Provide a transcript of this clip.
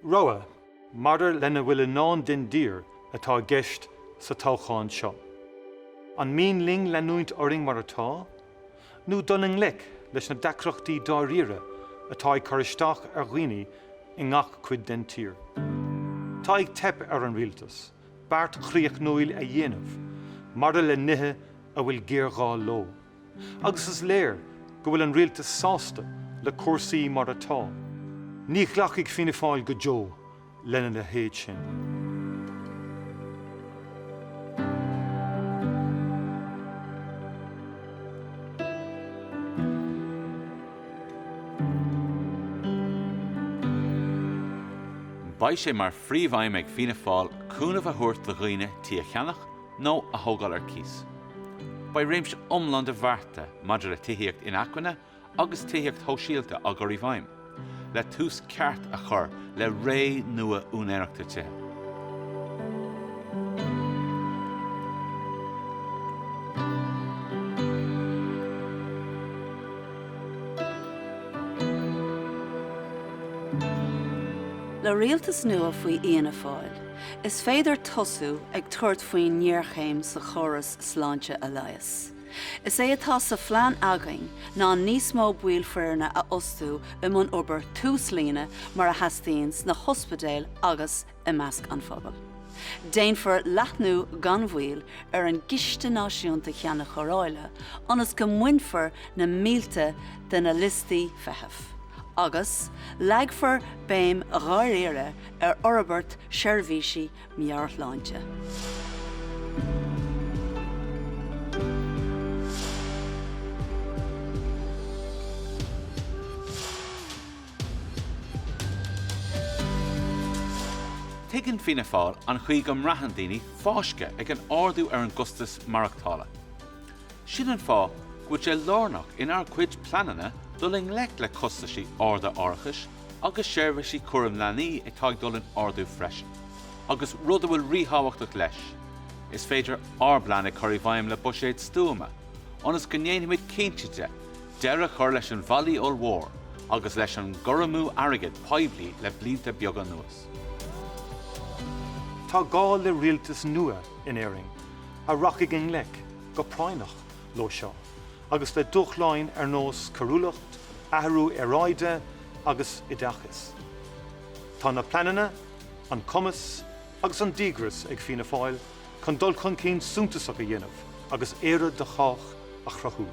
Rogha, mardar lena bhfuil ná den dír atá gceist sa toghchán seo. An mín ling leanúint oring mar atá, nó don ngleic leis na dacrochtaí dá riire atá ag choristeach ar dhaoine I ngach cuid den tír. Tá ag tep ar an rialtas, bart chríoch nóil a dhéanamh, mardar le nithe a bhfuil géargá ló. Agus is léir go bhfuil an rialtas sásta le cuasaí mar atá. Ní ghlacaigh Fianna Fáil go deo lena na héad sin. Ba sé mar phríomhaim ag Fianna Fáil cúnamh a thuairt do dhaoine tíochaannach nó a thógáil ar cís. Ba réimse omland a bharta maidir le tithaíocht in acmhainne agus tithaíocht thóisialta a gurí bhaim, le tús ceart a chur le ré nua únéireachta tithe. Le rialtas nua faoi Fianna Fáil, is féidir tosú ag tuairt faoin níorchéim sa choras sláinte a leias. Is é atá sa phlean aghaidh ná níos mó buail fearna a ostú I mun obair tús líne mar a hastíonn na hospidéal agus I measc an phobail. Déanfar leathnú gan bhuail ar an giste náisiúnta cheana choráile, anas go muinfar na mílte den na liostaí feitheamh. Agus, leagfar béim Éire ar orabart seirbhísí mearchláinte. Tugann Fianna Fáil an chuig am raithan daoine fáisce ag an ardú ar an gustas marachtála. Sin an fá go sé lárnach inar cuid planana dul ngleic le costaisí arda orchais agus seirbhísí cuireann leanaí ag tág dul an ardú freisin. Agus rud a bhfuil ríthábhachtach leis. Is féidir arblean ag chuirí bhaim le buiséad stúma, anas go ndéanamid cinnte deire chur leis an bhallaí ó mhór agus leis an goramú airgid pobail le blianta beag an nuas. Tá gá le rialtas nua in Éireann, a rachaigh ngleic go práinnach lo seo, agus le dúchláin ar nós carúlacht, athhrú airraidh agus isteachas. Tá na planana, an cumas agus an dígras ag Fianna Fáil chun dul chun cén súntasach a dhéanamh agus Éire de Chách a chruthú.